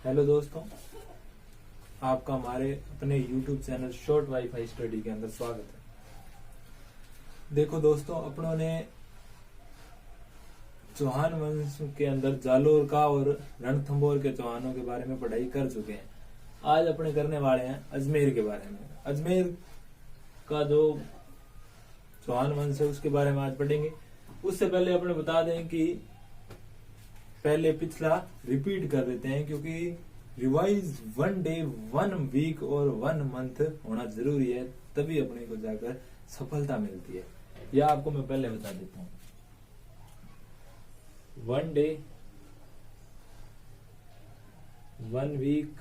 Hello दोस्तों, आपका हमारे अपने YouTube channel short wifi study के अंदर स्वागत है। देखो दोस्तों, अपनों ने चौहान वंश के अंदर जालोर का और रणथंभौर के चौहानों के बारे में पढ़ाई कर चुके हैं। आज अपने करने वाले हैं अजमेर के बारे में। अजमेर का जो चौहान वंश है उसके बारे में आज पढ़ेंगे। उससे पहले अपने बता दें कि पहले पिछला रिपीट कर देते हैं, क्योंकि रिवाइज 1 डे 1 वीक और 1 मंथ होना जरूरी है, तभी अपने को जाकर सफलता मिलती है। यह आपको मैं पहले बता देता हूं। 1 डे 1 वीक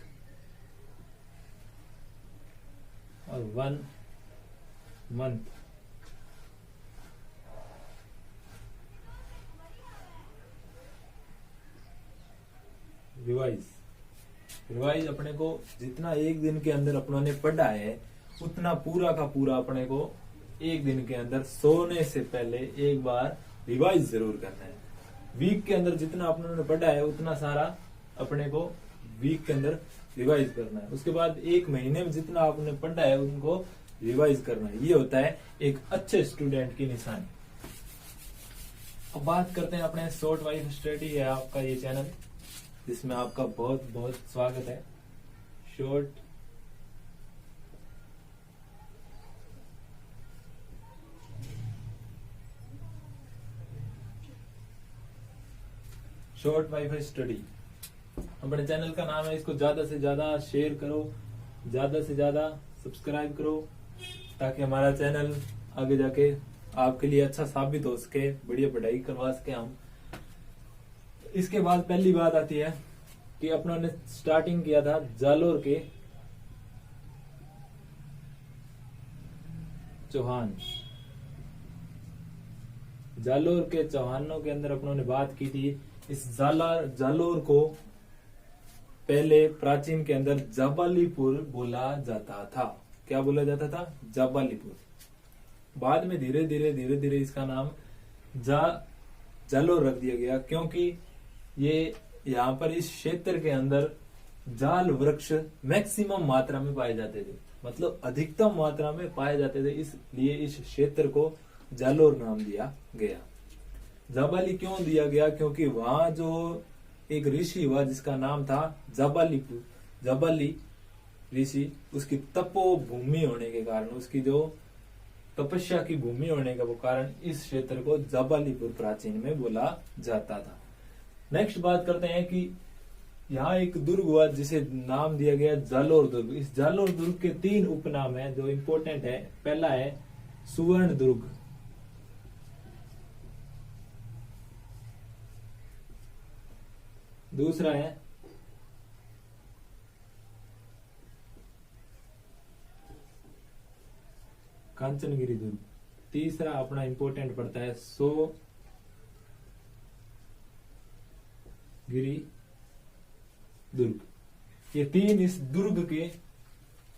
और 1 मंथ। रिवाइज अपने को जितना एक दिन के अंदर अपनों ने पढ़ा है उतना पूरा का पूरा अपने को एक दिन के अंदर सोने से पहले एक बार रिवाइज जरूर करना है। वीक के अंदर जितना अपनों ने पढ़ा है उतना सारा अपने को वीक के अंदर रिवाइज करना है। उसके बाद एक महीने में जितना आपने पढ़ा है उनको रिवाइज करना है। ये होता है एक अच्छे स्टूडेंट की निशानी। अब बात करते हैं अपने शॉर्ट वाइफ स्टडी है आपका ये चैनल, जिसमें आपका बहुत बहुत स्वागत है। शॉर्ट वाईफाई स्टडी अपने चैनल का नाम है। इसको ज्यादा से ज्यादा शेयर करो, ज्यादा से ज्यादा सब्सक्राइब करो, ताकि हमारा चैनल आगे जाके आपके लिए अच्छा साबित हो सके, बढ़िया पढ़ाई करवा सके हम। इसके बाद पहली बात आती है कि अपनों ने स्टार्टिंग किया था जालोर के चौहान। जालोर के चौहानों के अंदर अपनों ने बात की थी। इस जालोर को पहले प्राचीन के अंदर जाबालीपुर बोला जाता था। क्या बोला जाता था? जाबालीपुर। बाद में धीरे धीरे इसका नाम जालोर रख दिया गया, क्योंकि ये यहाँ पर इस क्षेत्र के अंदर जाल वृक्ष मैक्सिमम मात्रा में पाए जाते थे, मतलब अधिकतम मात्रा में पाए जाते थे, इसलिए इस क्षेत्र को जालोर नाम दिया गया। जाबाली क्यों दिया गया? क्योंकि वहां जो एक ऋषि हुआ जिसका नाम था जाबाली ऋषि, उसकी तपोभूमि होने के कारण, उसकी जो तपस्या की भूमि होने का वो कारण इस क्षेत्र को जाबालीपुर प्राचीन में बोला जाता था। नेक्स्ट बात करते हैं कि यहाँ एक दुर्ग हुआ जिसे नाम दिया गया जालोर दुर्ग। इस जालोर दुर्ग के 3 उपनाम हैं जो इंपॉर्टेंट है। पहला है सुवर्ण दुर्ग, दूसरा है कांचनगिरी दुर्ग, तीसरा अपना इंपॉर्टेंट पड़ता है गिरी दुर्ग। ये 3 इस दुर्ग के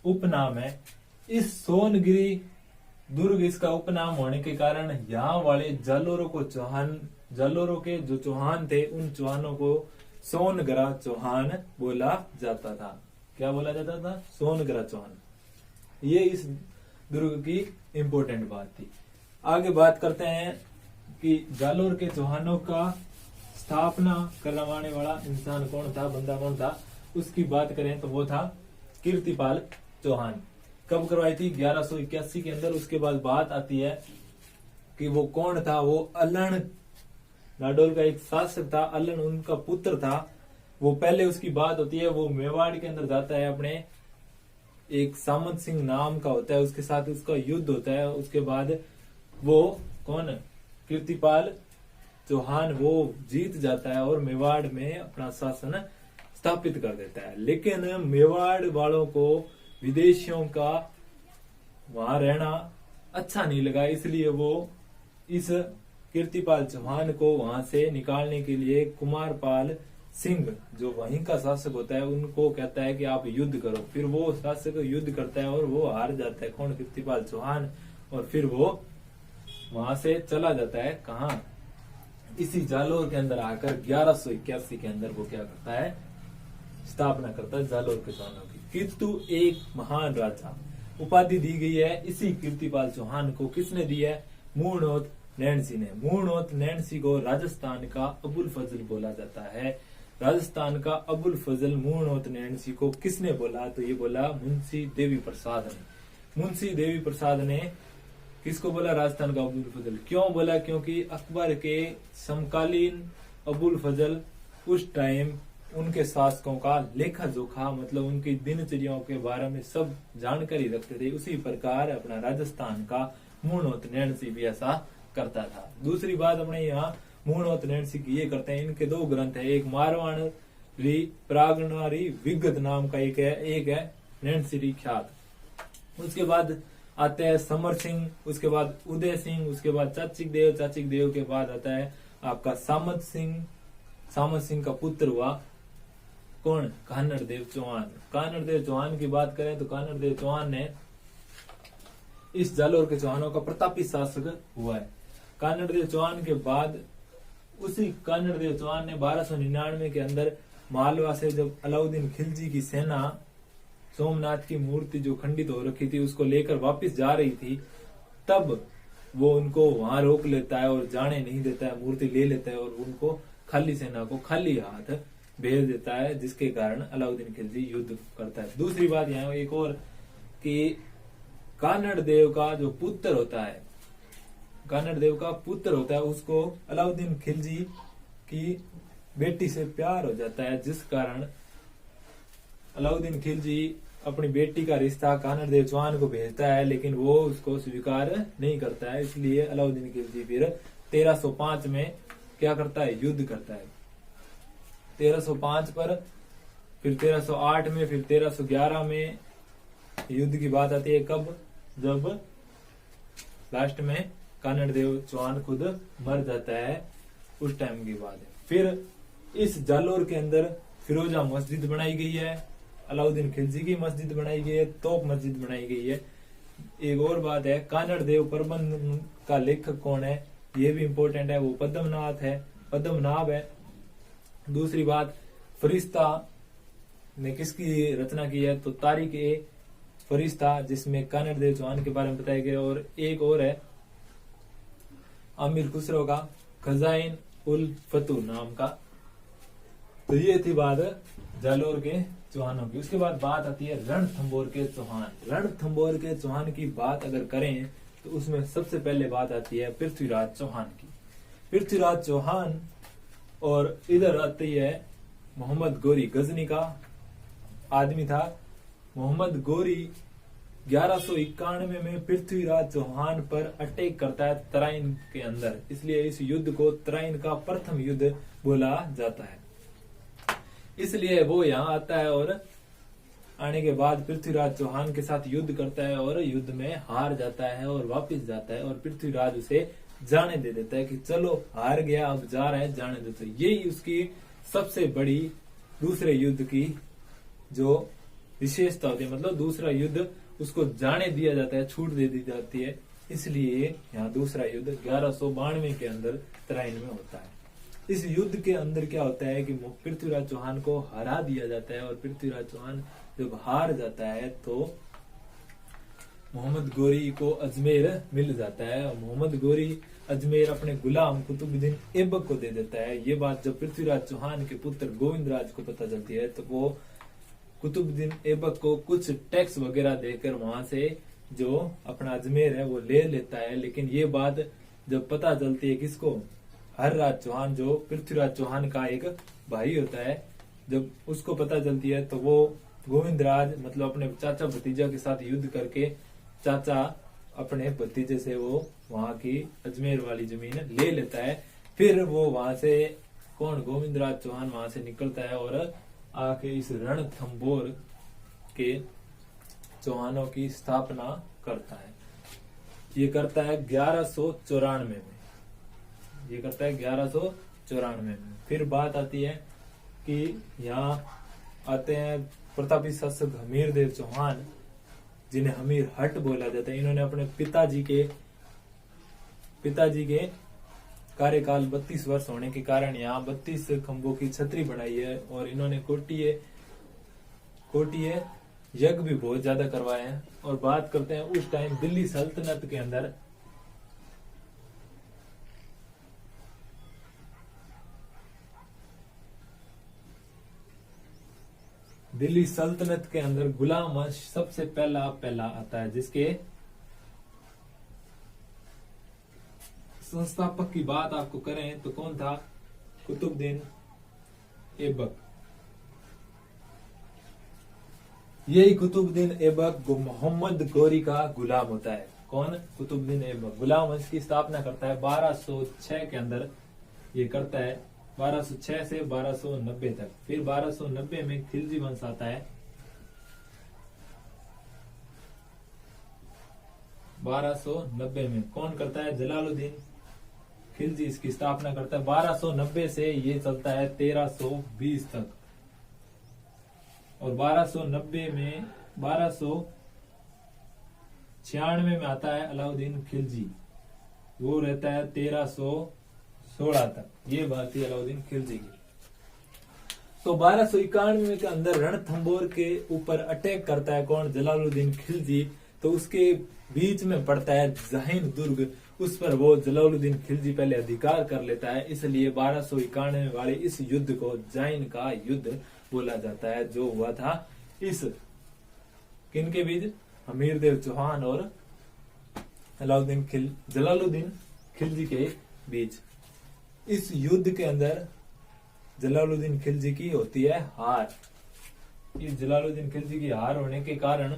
उपनाम है। इस सोनगिरी दुर्ग इसका उपनाम होने के कारण यहाँ वाले जालोरों के जो चौहान थे उन चौहानों को सोनगरा चौहान बोला जाता था। क्या बोला जाता था? सोनगरा चौहान। ये इस दुर्ग की इंपॉर्टेंट बात थी। आगे बात करते हैं कि जालोर के चौहानों का स्थापना करवाने वाला इंसान कौन था, बंदा कौन था, उसकी बात करें तो वो था कीर्तिपाल चौहान। कब करवाई थी? 1181 के अंदर। उसके बाद बात आती है कि वो कौन था। वो अल्लण नाडोल का एक शासक था, अल्लण उनका पुत्र था। वो पहले उसकी बात होती है, वो मेवाड़ के अंदर जाता है, अपने एक सामंत सिंह नाम का होता है, उसके साथ उसका युद्ध होता है। उसके बाद वो कौन, कीर्तिपाल चौहान, वो जीत जाता है और मेवाड़ में अपना शासन स्थापित कर देता है। लेकिन मेवाड़ वालों को विदेशियों का वहां रहना अच्छा नहीं लगा, इसलिए वो इस कीर्तिपाल चौहान को वहां से निकालने के लिए कुमारपाल सिंह, जो वहीं का शासक होता है, उनको कहता है कि आप युद्ध करो। फिर वो शासक युद्ध करता है और वो हार जाता है। कौन? कीर्तिपाल चौहान। और फिर वो वहां से चला जाता है कहाँ? इसी जालोर के अंदर आकर 1181 के अंदर वो क्या करता है, स्थापना करता है जालोर के चौहानों की। कीर्तु एक महान राजा उपाधि दी गई है इसी कीर्तिपाल चौहान को। किसने दी है? मूर्णोत नैणसी ने। मूर्णोत नैणसी को राजस्थान का अबुल फजल बोला जाता है। राजस्थान का अबुल फजल मूर्णोत नैणसी को किसने बोला? तो ये बोला मुंशी देवी प्रसाद ने। मुंशी देवी प्रसाद ने किसको बोला? राजस्थान का अबुल फजल। क्यों बोला? क्योंकि अकबर के समकालीन अबुल फजल उस टाइम उनके शासकों का लेखा जोखा मतलब उनकी दिनचर्याओं के बारे में सब जानकारी रखते थे। उसी प्रकार अपना राजस्थान का मूर्णोत नैणसी भी ऐसा करता था। दूसरी बात अपने यहाँ मूर्णोत नैणसी की ये करते हैं, इनके दो ग्रंथ है, एक मारवाड़ी प्रागनारी विगत नाम का एक है नैणसी ख्यात। उसके बाद आते हैं समर सिंह, उसके बाद उदय सिंह, उसके बाद चाचिक देव के बाद आता है आपका सामत सिंह का पुत्र हुआ कौन? कानड़ देव चौहान। कानड़ देव चौहान की बात करें तो कानड़ देव चौहान ने इस जालोर के चौहानों का प्रतापी शासक हुआ है। कानड़ देव चौहान के बाद उसी कानड़ देव चौहान ने 1299 के अंदर मालवा से जब अलाउद्दीन खिलजी की सेना सोमनाथ की मूर्ति जो खंडित हो रखी थी उसको लेकर वापस जा रही थी, तब वो उनको वहां रोक लेता है और जाने नहीं देता है, मूर्ति ले लेता है और उनको खाली सेना को खाली हाथ भेज देता है, जिसके कारण अलाउद्दीन खिलजी युद्ध करता है। दूसरी बात यहाँ एक और कि कानड़ देव का जो पुत्र होता है, कानड़ देव का पुत्र होता है, उसको अलाउद्दीन खिलजी की बेटी से प्यार हो जाता है, जिस कारण अलाउद्दीन खिलजी अपनी बेटी का रिश्ता कानड़ देव चौहान को भेजता है, लेकिन वो उसको स्वीकार नहीं करता है। इसलिए अलाउद्दीन खिलजी फिर 1305 में क्या करता है? युद्ध करता है। 1305 पर, फिर 1308 में, फिर 1311 में युद्ध की बात आती है। कब? जब लास्ट में कानड़ देव चौहान खुद मर जाता है, उस टाइम की बात है। फिर इस जालोर के अंदर फिरोजा मस्जिद बनाई गई है, अलाउद्दीन खिलजी की मस्जिद बनाई गई है, तोप मस्जिद बनाई गई है। एक और बात है, कानड़ देव प्रबंध का लेखक कौन है? ये भी इम्पोर्टेंट है, वो पद्मनाभ है। दूसरी बात, फरिश्ता ने किसकी रचना की है? तो तारीख ए फरिश्ता, जिसमें कानड़ देव चौहान के बारे में बताया गया। और एक और है अमीर खुसरो का खजाइन उल फतू नाम का। तो ये थी बात जालोर के चौहानों की। उसके बाद बात आती है रणथंभौर के चौहान। रणथंभौर के चौहान की बात अगर करें तो उसमें सबसे पहले बात आती है पृथ्वीराज चौहान की। पृथ्वीराज चौहान, और इधर आती है मोहम्मद गोरी, गजनी का आदमी था मोहम्मद गोरी। 1191 में पृथ्वीराज चौहान पर अटैक करता है तराइन के अंदर, इसलिए इस युद्ध को तराइन का प्रथम युद्ध बोला जाता है। इसलिए वो यहाँ आता है और आने के बाद पृथ्वीराज चौहान के साथ युद्ध करता है और युद्ध में हार जाता है और वापस जाता है, और पृथ्वीराज उसे जाने दे देता है कि चलो हार गया, अब जा रहा है, जाने देते। यही उसकी सबसे बड़ी दूसरे युद्ध की जो विशेषता होती है, मतलब दूसरा युद्ध उसको जाने दिया जाता है, छूट दे दी जाती है। इसलिए यहाँ दूसरा युद्ध 1192 के अंदर तराइन में होता है। इस युद्ध के अंदर क्या होता है कि पृथ्वीराज चौहान को हरा दिया जाता है, और पृथ्वीराज चौहान जब हार जाता है तो मोहम्मद गोरी को अजमेर मिल जाता है, और मोहम्मद गोरी अजमेर अपने गुलाम कुतुबुद्दीन ऐबक को दे देता है। ये बात जब पृथ्वीराज चौहान के पुत्र गोविंदराज को पता चलती है तो वो कुतुबुद्दीन ऐबक को कुछ टैक्स वगैरह देकर वहां से जो अपना अजमेर है वो ले लेता है। लेकिन ये बात जब पता चलती है किसको? हरराज चौहान, जो पृथ्वीराज चौहान का एक भाई होता है, जब उसको पता चलती है तो वो गोविंदराज मतलब अपने चाचा भतीजा के साथ युद्ध करके चाचा अपने भतीजे से वो वहां की अजमेर वाली जमीन ले लेता है। फिर वो वहां से गोविंदराज चौहान वहां से निकलता है और आके इस रणथंभौर के चौहानों की स्थापना करता है। ये करता है 1194 में। ये करता है 1194 में। फिर बात आती है कि यहाँ आते हैं प्रतापी शासक हमीर देव चौहान, जिन्हें हमीर हट बोला जाता है। इन्होंने अपने पिताजी के कार्यकाल 32 वर्ष होने के कारण यहाँ 32 खंभों की छतरी बनाई है, और इन्होंने कोटिये कोटिये यज्ञ भी बहुत ज्यादा करवाए हैं। और बात करते हैं उस टाइम दिल्ली सल्तनत के अंदर गुलाम वंश सबसे पहला आता है, जिसके संस्थापक की बात आपको करें तो कौन था? कुतुबुद्दीन ऐबक। यही कुतुबुद्दीन ऐबक मोहम्मद गौरी का गुलाम होता है। कौन? कुतुबुद्दीन ऐबक गुलाम वंश की स्थापना करता है 1206 के अंदर। ये करता है 1206 से 1290 तक। फिर 1290 में खिलजी वंश आता है। 1290 में कौन करता है? जलालुद्दीन खिलजी इसकी स्थापना करता है। 1290 से ये चलता है 1320 तक। और 1290 में 1296 में आता है अलाउद्दीन खिलजी, वो रहता है 1316 तक। ये बात थी अलाउद्दीन खिलजी की। तो 1291 के अंदर रणथंबोर के ऊपर अटैक करता है कौन? जलालुद्दीन खिलजी। तो उसके बीच में पड़ता है जहीन दुर्ग, उस पर वो जलालुद्दीन खिलजी पहले अधिकार कर लेता है। इसलिए 1291 वाले इस युद्ध को जैन का युद्ध बोला जाता है, जो हुआ था इस किनके बीच? हमीरदेव चौहान और जलालुद्दीन खिलजी के बीच। इस युद्ध के अंदर जलालुद्दीन खिलजी की होती है हार। इस जलालुद्दीन खिलजी की हार होने के कारण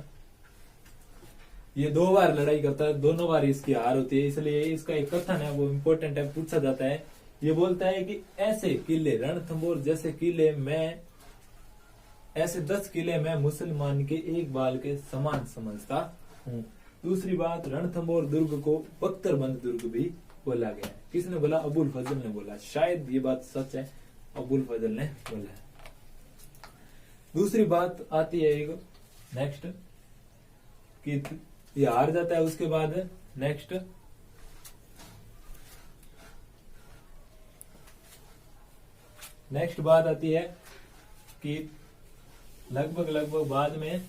ये 2 बार लड़ाई करता है, दोनों बार इसकी हार होती है। इसलिए इसका एक कथन है, वो इम्पोर्टेंट है, पूछा जाता है। ये बोलता है कि ऐसे किले, रणथंबोर जैसे किले में, ऐसे 10 किले मैं मुसलमान के एक बाल के समान समझता हूँ। दूसरी बात, रणथंबोर दुर्ग को बख्तरबंद दुर्ग भी बोला गया है। किसने बोला? अबुल फजल ने बोला। शायद ये बात सच है, अबुल फजल ने बोला है। दूसरी बात आती है एक नेक्स्ट कि ये हार जाता है। उसके बाद नेक्स्ट बात आती है कि लगभग बाद में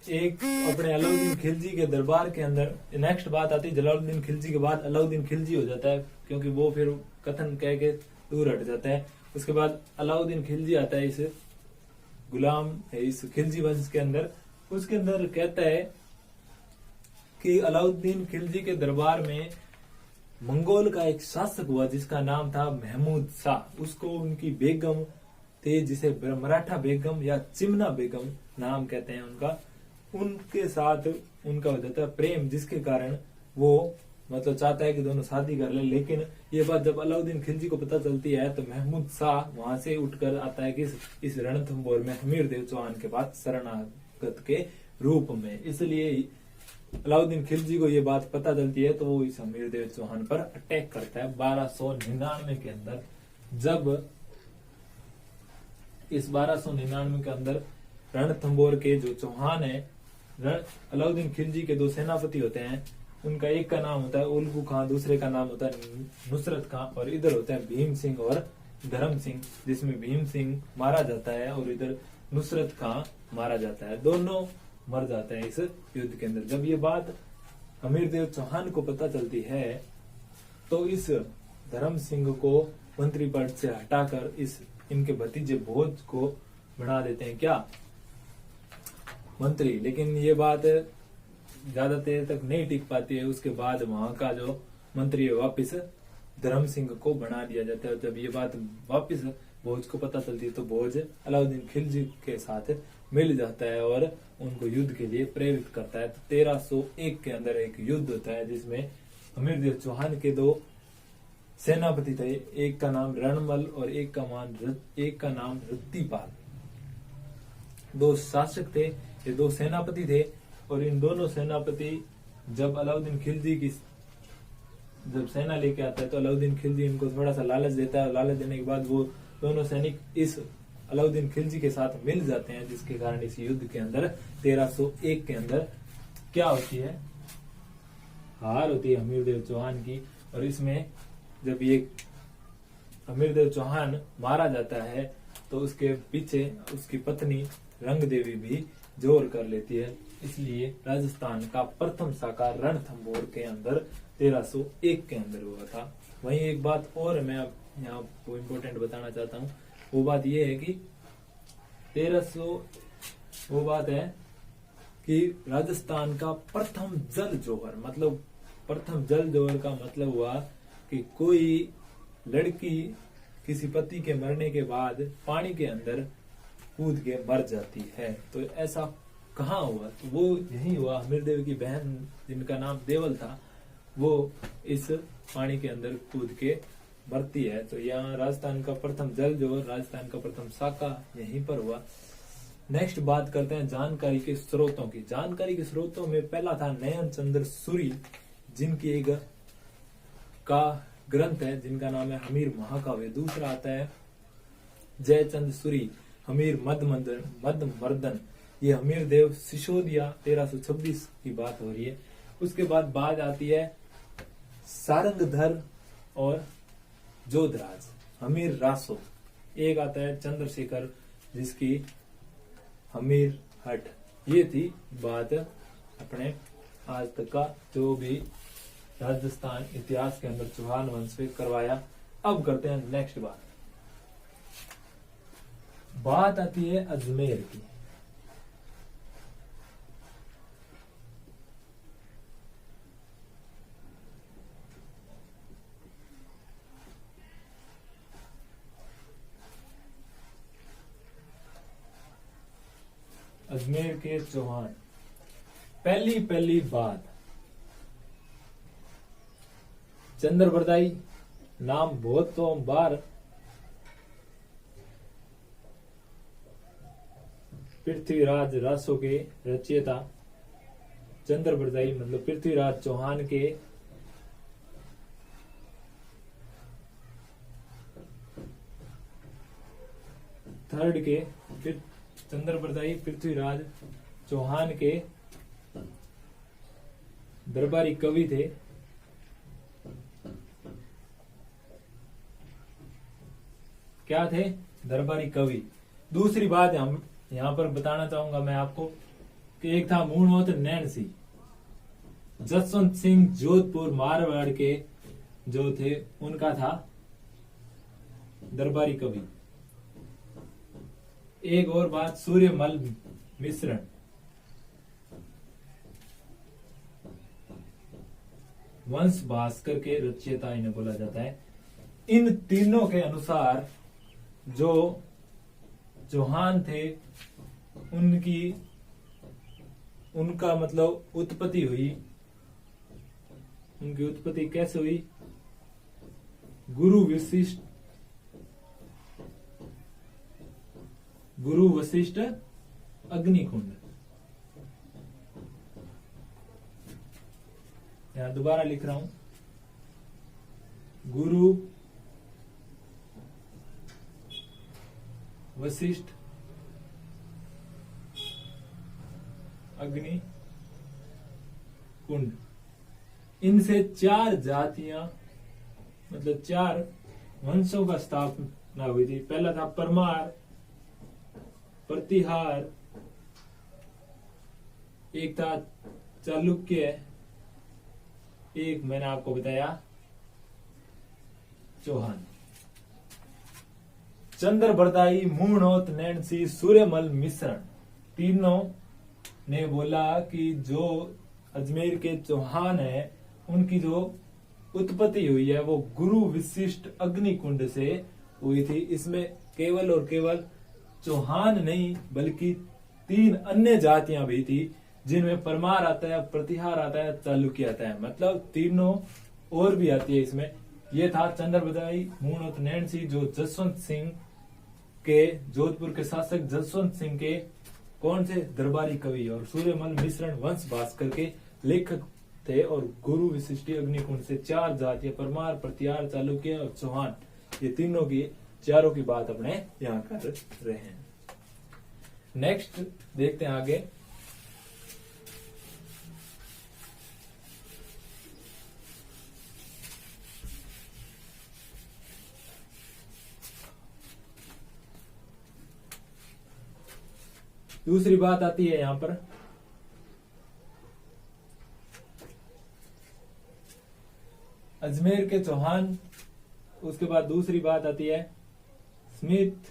एक अपने अलाउद्दीन खिलजी के दरबार के अंदर नेक्स्ट बात आती है। जलालुद्दीन खिलजी के बाद अलाउद्दीन खिलजी हो जाता है, क्योंकि वो फिर कथन कह के दूर हट जाता है। उसके बाद अलाउद्दीन खिलजी आता है इस खिलजी वंश के अंदर। उसके अंदर कहता है कि अलाउद्दीन खिलजी के दरबार में मंगोल का एक शासक हुआ जिसका नाम था महमूद शाह। उसको उनकी बेगम थे, जिसे मराठा बेगम या चिमना बेगम नाम कहते हैं उनका, उनके साथ उनका हो जाता है प्रेम, जिसके कारण वो मतलब चाहता है कि दोनों शादी कर ले। लेकिन ये बात जब अलाउद्दीन खिलजी को पता चलती है तो महमूद शाह वहां से उठकर आता है कि इस रणथंबोर में हमीरदेव चौहान के पास शरणागत के रूप में। इसलिए अलाउद्दीन खिलजी को ये बात पता चलती है तो वो इस हमीरदेव चौहान पर अटैक करता है 1299 के अंदर। जब इस 1299 के अंदर रणथंबोर के जो चौहान है, अलाउद्दीन खिलजी के 2 सेनापति होते हैं। उनका एक का नाम होता है उल्गू खां, दूसरे का नाम होता है नुसरत खां, और इधर होते हैं भीम सिंह और धर्म सिंह, जिसमें भीम सिंह मारा जाता है और इधर नुसरत खां मारा जाता है। दोनों मर जाते हैं इस युद्ध के अंदर। जब ये बात हमीरदेव चौहान को पता चलती है तो इस धर्म सिंह को मंत्री पद से हटाकर इनके भतीजे भोज को बना देते हैं क्या? मंत्री। लेकिन ये बात ज्यादा देर तक नहीं टिक पाती है। उसके बाद वहां का जो मंत्री है वापिस धर्म सिंह को बना दिया जाता है। जब ये बात वापिस भोज को पता चलती है तो भोज अलाउद्दीन खिलजी के साथ मिल जाता है और उनको युद्ध के लिए प्रेरित करता है। तो 1301 के अंदर एक युद्ध होता है जिसमें हमीरदेव चौहान के 2 सेनापति थे, एक का नाम रणमल और एक का नाम रत्तीपाल। 2 शासक थे, ये 2 सेनापति थे। और इन दोनों सेनापति जब अलाउद्दीन खिलजी की जब सेना लेके आता है तो अलाउद्दीन खिलजी इनको थोड़ा सा लालच देता है। लालच देने के बाद वो दोनों सैनिक इस अलाउद्दीन खिलजी के साथ मिल जाते हैं, जिसके कारण इस युद्ध के अंदर 1301 के अंदर क्या होती है? हार होती है हमीरदेव चौहान की। और इसमें जब ये हमीरदेव चौहान मारा जाता है तो उसके पीछे उसकी पत्नी रंग देवी भी जोर कर लेती है। इसलिए राजस्थान का प्रथम साका रणथंभौर के अंदर 1301 के अंदर हुआ था। वहीं एक बात और मैं अब यहाँ को इम्पोर्टेंट बताना चाहता हूँ, वो बात ये है कि 1300 वो बात है कि राजस्थान का प्रथम जल जोहर, मतलब प्रथम जल जोहर का मतलब हुआ कि कोई लड़की किसी पति के मरने के बाद पानी के अंदर कूद के मर जाती है। तो ऐसा कहाँ हुआ? तो वो यही हुआ, हमीरदेव की बहन जिनका नाम देवल था वो इस पानी के अंदर कूद के मरती है। तो यहाँ राजस्थान का प्रथम जल जोहर, राजस्थान का प्रथम साका यहीं पर हुआ। नेक्स्ट बात करते हैं जानकारी के स्रोतों की। जानकारी के स्रोतों में पहला था नयन चंद्र सूरी, जिनकी एक का ग्रंथ है जिनका नाम है हमीर महाकाव्य। दूसरा आता है जयचंद सूरी हमीर मद मर्दन, ये हमीर देव सिसोदिया 1326 की बात हो रही है। उसके बाद बात आती है सारंगधर और जोधराज हमीर रासो। एक आता है चंद्रशेखर जिसकी हमीर हट। ये थी बात अपने आज तक का जो भी राजस्थान इतिहास के अंदर चौहान वंश पे करवाया। अब करते हैं नेक्स्ट बात आती है अजमेर की। अजमेर के चौहान, पहली बात चंद्रबरदाई नाम बहुत तो बार पृथ्वीराज रासो के रचयिता चंद्रबरदाई मतलब पृथ्वीराज चौहान के थर्ड के चंद्रबरदाई पृथ्वीराज चौहान के दरबारी कवि थे। क्या थे? दरबारी कवि। दूसरी बात हम यहाँ पर बताना चाहूंगा मैं आपको कि एक था मूणमोत नैन सिंह जसवंत सिंह जोधपुर मारवाड़ के जो थे, उनका था दरबारी कवि। एक और बात सूर्यमल मिश्रण, वंश भास्कर के रचयिता इन्हें बोला जाता है। इन तीनों के अनुसार जो चौहान थे उनका मतलब उत्पत्ति हुई, उनकी उत्पत्ति कैसे हुई? गुरु वशिष्ठ अग्निकुंड। यहां दोबारा लिख रहा हूं, गुरु वशिष्ठ अग्नि कुंड। इनसे 4 जातियां मतलब 4 वंशों का स्थापना हुई थी। पहला था परमार, प्रतिहार, एक था चालुक्य, एक मैंने आपको बताया चौहान। चंद्रबरदाई, मूणोत नैनसी, सूर्यमल मिश्रण तीनों ने बोला कि जो अजमेर के चौहान है उनकी जो उत्पत्ति हुई है वो गुरु वशिष्ठ अग्निकुंड से हुई थी। इसमें केवल और केवल चौहान नहीं बल्कि 3 अन्य जातियां भी थी, जिनमें परमार आता है, प्रतिहार आता है, चालुक्य आता है, मतलब तीनों और भी आती है इसमें। ये था चंद्रबरदाई, मूणोत नैनसी जो जसवंत सिंह के, जोधपुर के शासक जसवंत सिंह के कौन से दरबारी कवि, और सूर्यमल मिश्रण वंश भास्कर के लेखक थे। और गुरु वशिष्ठ अग्निकुंड से 4 जातियां परमार, प्रतिहार, चालुक्य और चौहान, ये तीनों की चारों की बात अपने यहाँ कर रहे हैं। नेक्स्ट देखते हैं आगे। दूसरी बात आती है यहां पर अजमेर के चौहान। उसके बाद दूसरी बात आती है स्मिथ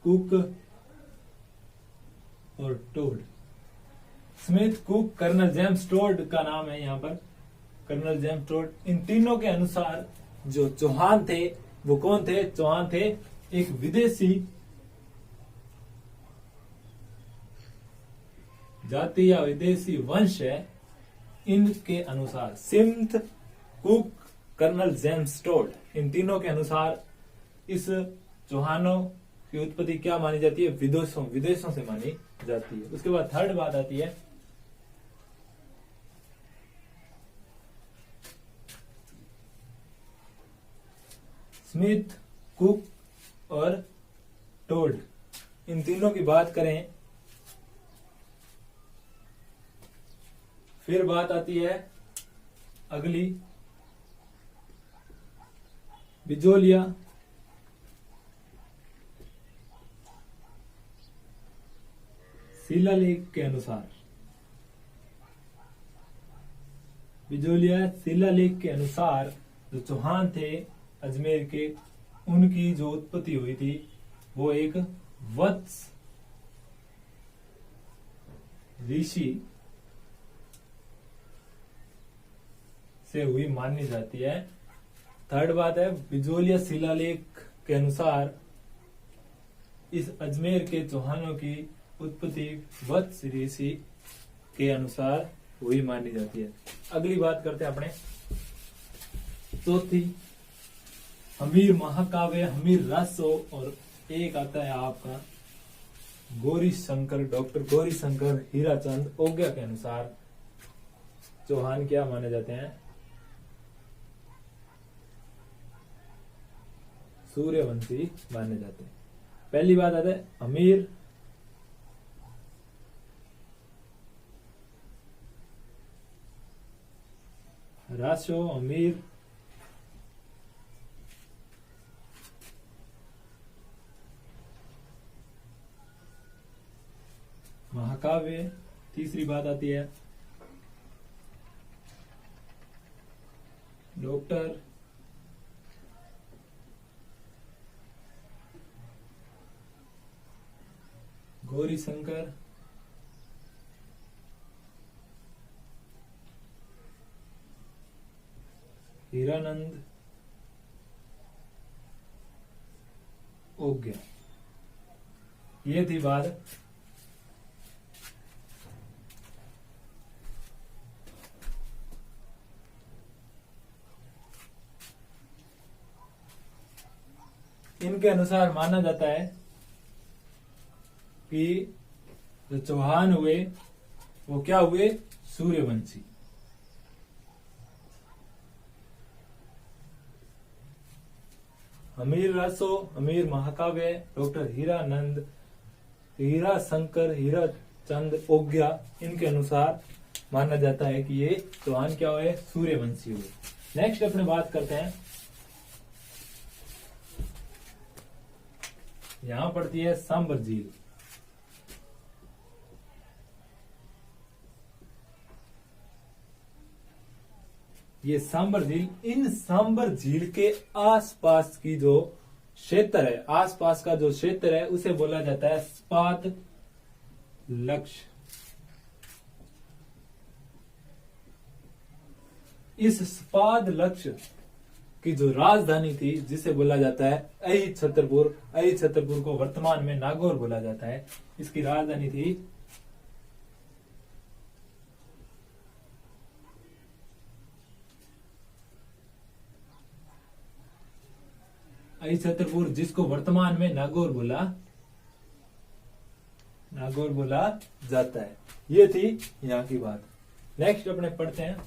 कुक और Tod. Smith, Cook, colonel James Tod का नाम है यहां पर, कर्नल जेम्स टोड। इन तीनों के अनुसार जो चौहान थे वो कौन थे? चौहान थे एक विदेशी जाति या विदेशी वंश है। इनके अनुसार Smith, Cook, colonel James Tod, इन तीनों के अनुसार इस चौहानों की उत्पत्ति क्या मानी जाती है? विदेशों से मानी जाती है। उसके बाद थर्ड बात आती है स्मिथ, कुक और टोड, इन तीनों की बात करें। फिर बात आती है अगली बिजोलिया शिलालेख के अनुसार। बिजोलिया शिलालेख के अनुसार जो चौहान थे अजमेर के, उनकी जो उत्पत्ति हुई थी वो एक वत्स ऋषि से हुई मानी जाती है। थर्ड बात है बिजोलिया शिलालेख के अनुसार इस अजमेर के चौहानों की उत्पत्ति वत्स ऋषि के अनुसार हुई मानी जाती है। अगली बात करते हैं अपने चौथी, हमीर महाकाव्य, हमीर रासो, और एक आता है आपका गौरी शंकर, डॉक्टर गौरी शंकर हीराचंद ओग्या के अनुसार चौहान क्या माने जाते हैं? सूर्यवंशी माने जाते हैं। पहली बात आता है हमीर रासो, हमीर महाकाव्य। तीसरी बात आती है डॉक्टर गौरी शंकर हीरानंद ओग्या। ये थी बात इनके अनुसार माना जाता है कि जो चौहान हुए वो क्या हुए? सूर्यवंशी। हमीर रासो, हमीर महाकाव्य, डॉक्टर हीरानंद, हीरा शंकर, हीराचंद ओग्या, इनके अनुसार माना जाता है कि ये चौहान क्या हुए? सूर्यवंशी हुए। नेक्स्ट अपने बात करते हैं, यहां पड़ती है सांबर झील। ये सांबर झील, इन सांबर झील के आसपास की जो क्षेत्र है, आसपास का जो क्षेत्र है उसे बोला जाता है स्पात लक्ष्य। इस स्पाद लक्ष्य की जो राजधानी थी जिसे बोला जाता है अहित छतरपुर, अहित छतरपुर को वर्तमान में नागौर बोला जाता है, इसकी राजधानी थी अहित छतरपुर, जिसको वर्तमान में नागौर बोला जाता है। ये थी यहाँ की बात। नेक्स्ट अपने पढ़ते हैं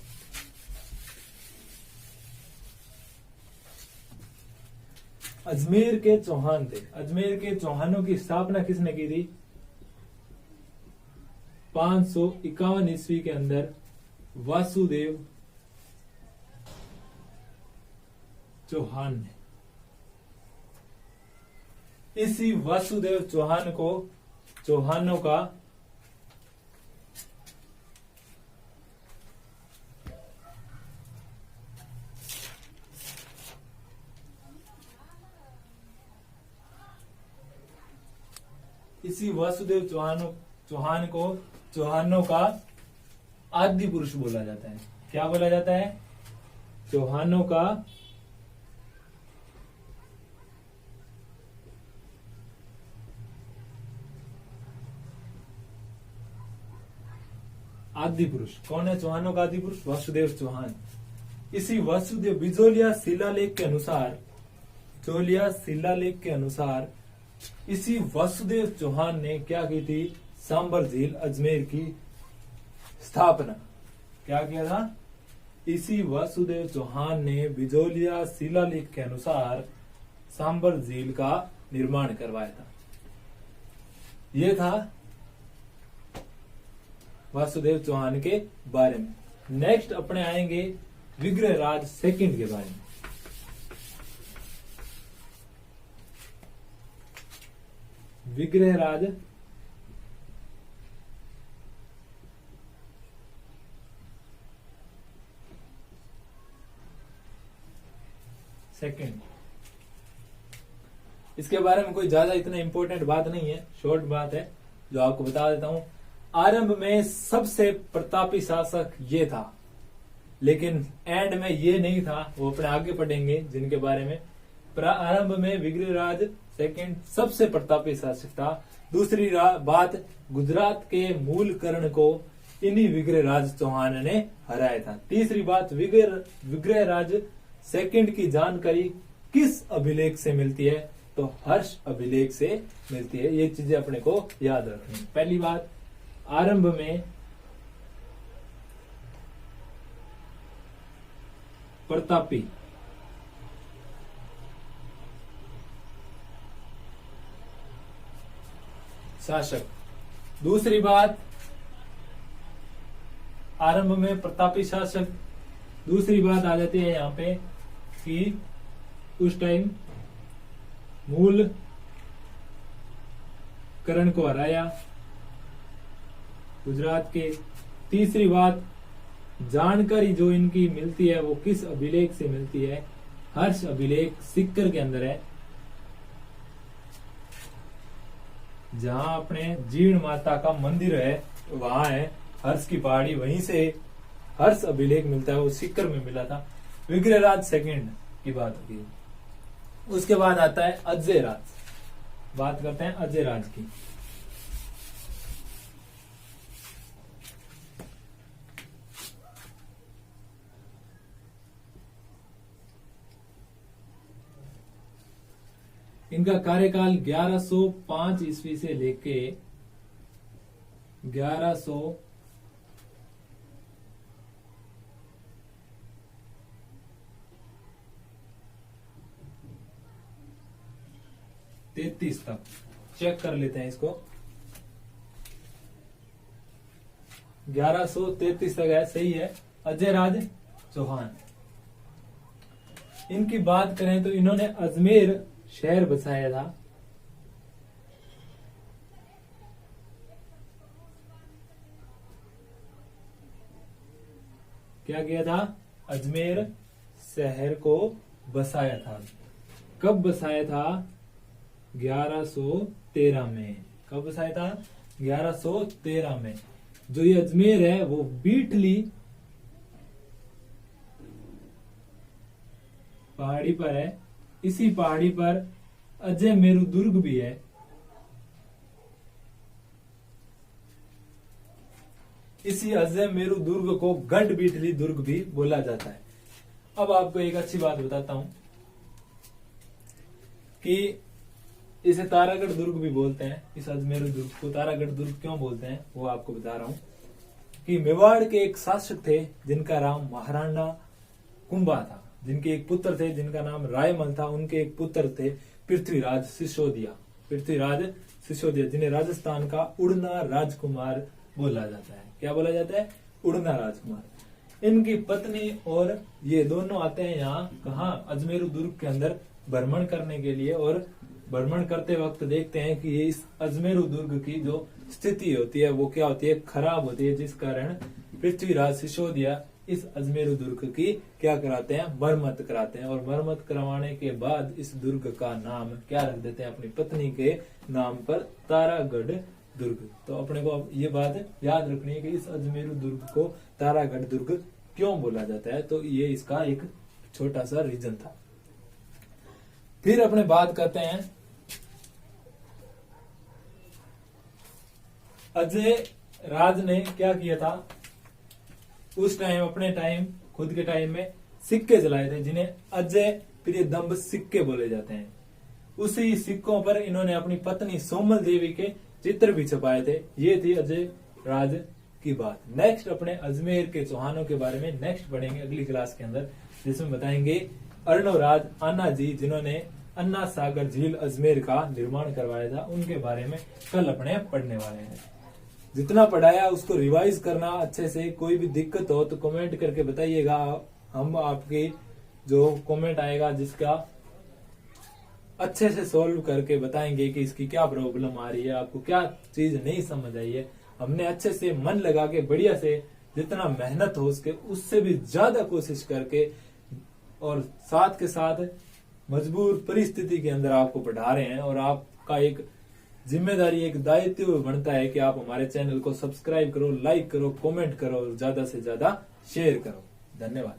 अजमेर के चौहान थे। अजमेर के चौहानों की स्थापना किसने की थी? 551 ईस्वी के अंदर वासुदेव चौहान ने। इसी वासुदेव चौहानों का चौहानों का आदि पुरुष बोला जाता है। क्या बोला जाता है? चौहानों का आदि पुरुष। कौन है चौहानों का आदि पुरुष? वासुदेव चौहान। इसी वासुदेव बिजोलिया शिलालेख के अनुसार इसी वासुदेव चौहान ने क्या की थी? सांबर झील अजमेर की स्थापना। क्या किया था? इसी वासुदेव चौहान ने बिजोलिया शिलालेख के अनुसार सांबर झील का निर्माण करवाया था। यह था वासुदेव चौहान के बारे में। नेक्स्ट अपने आएंगे विग्रहराज सेकंड के बारे में। विग्रहराज सेकंड, इसके बारे में कोई ज्यादा इतना इंपॉर्टेंट बात नहीं है, शॉर्ट बात है जो आपको बता देता हूं। आरंभ में सबसे प्रतापी शासक ये था, लेकिन एंड में ये नहीं था, वो अपने आगे पढ़ेंगे जिनके बारे में। आरंभ में विग्रहराज सेकंड सबसे प्रतापी शासक था। दूसरी बात, गुजरात के मूल कर्ण को इन्हीं विग्रहराज चौहान ने हराया था। तीसरी बात, विग्रहराज सेकंड की जानकारी किस अभिलेख से मिलती है? तो हर्ष अभिलेख से मिलती है। ये चीजें अपने को याद रखनी। पहली बात, आरंभ में प्रतापी शासक। दूसरी बात, आरंभ में प्रतापी शासक। दूसरी बात आ जाती है यहां पे कि उस टाइम मूल कर्ण को हराया गुजरात के। तीसरी बात, जानकारी जो इनकी मिलती है वो किस अभिलेख से मिलती है? हर्ष अभिलेख सिक्कर के अंदर है, जहां अपने जीर्ण माता का मंदिर है वहां है हर्ष की पहाड़ी, वहीं से हर्ष अभिलेख मिलता है, वो सिक्कर में मिला था। विग्रहराज सेकंड की बात होती है। उसके बाद आता है अजय राज। बात करते हैं अजय राज की। इनका कार्यकाल 1105 ईस्वी से लेके 1133 तक। चेक कर लेते हैं इसको। 1133 तक है, सही है। अजय राज चौहान, इनकी बात करें तो इन्होंने अजमेर शहर बसाया था। क्या किया था? अजमेर शहर को बसाया था। कब बसाया था? 1113 में। कब बसाया था? 1113 में। जो ये अजमेर है वो बीटली पहाड़ी पर है। इसी पहाड़ी पर अजय मेरु दुर्ग भी है। इसी अजय मेरु दुर्ग को गढ़ बीटली दुर्ग भी बोला जाता है। अब आपको एक अच्छी बात बताता हूं कि इसे तारागढ़ दुर्ग भी बोलते हैं। इस अजमेर दुर्ग को तारागढ़ दुर्ग क्यों बोलते हैं वो आपको बता रहा हूं कि मेवाड़ के एक शासक थे जिनका नाम महाराणा कुंभा था, जिनके एक पुत्र थे जिनका नाम रायमल था। उनके एक पुत्र थे पृथ्वीराज सिसोदिया, जिन्हें राजस्थान का उड़ना राजकुमार बोला जाता है। क्या बोला जाता है? उड़ना राजकुमार। इनकी पत्नी और ये दोनों आते हैं यहाँ कहा अजमेर दुर्ग के अंदर भ्रमण करने के लिए और भ्रमण करते वक्त देखते हैं कि ये इस अजमेरू दुर्ग की जो स्थिति होती है वो क्या होती है, खराब होती है, जिस कारण पृथ्वीराज सिसोदिया इस अजमेरू दुर्ग की क्या कराते हैं, मरम्मत कराते हैं। और मरम्मत करवाने के बाद इस दुर्ग का नाम क्या रख देते हैं, अपनी पत्नी के नाम पर, तारागढ़ दुर्ग। तो अपने को ये बात याद रखनी है कि इस अजमेरू दुर्ग को तारागढ़ दुर्ग क्यों बोला जाता है। तो ये इसका एक छोटा सा रीजन था। फिर अपने बात करते हैं अजय राज ने क्या किया था उस टाइम, अपने टाइम, खुद के टाइम में सिक्के जलाए थे, जिन्हें अजय प्रियदंब सिक्के बोले जाते हैं। उसी सिक्कों पर इन्होंने अपनी पत्नी सोमल देवी के चित्र भी छपाए थे। ये थी अजय राज की बात। नेक्स्ट अपने अजमेर के चौहानों के बारे में नेक्स्ट पढ़ेंगे अगली क्लास के अंदर, जिसमें बताएंगे अर्णवराज अन्ना जी, जिन्होंने अन्ना सागर झील अजमेर का निर्माण करवाया था, उनके बारे में कल अपने पढ़ने वाले हैं। जितना पढ़ाया उसको रिवाइज करना अच्छे से। कोई भी दिक्कत हो तो कमेंट करके बताइएगा, हम आपके जो कमेंट आएगा जिसका अच्छे से सोल्व करके बताएंगे कि इसकी क्या प्रॉब्लम आ रही है, आपको क्या चीज नहीं समझ आई है। हमने अच्छे से मन लगा के बढ़िया से जितना मेहनत हो उसके उससे भी ज्यादा कोशिश करके और साथ के साथ मजबूर परिस्थिति के अंदर आपको पढ़ा रहे हैं। और आपका एक जिम्मेदारी, एक दायित्व बनता है कि आप हमारे चैनल को सब्सक्राइब करो, लाइक करो, कमेंट करो और ज्यादा से ज्यादा शेयर करो। धन्यवाद।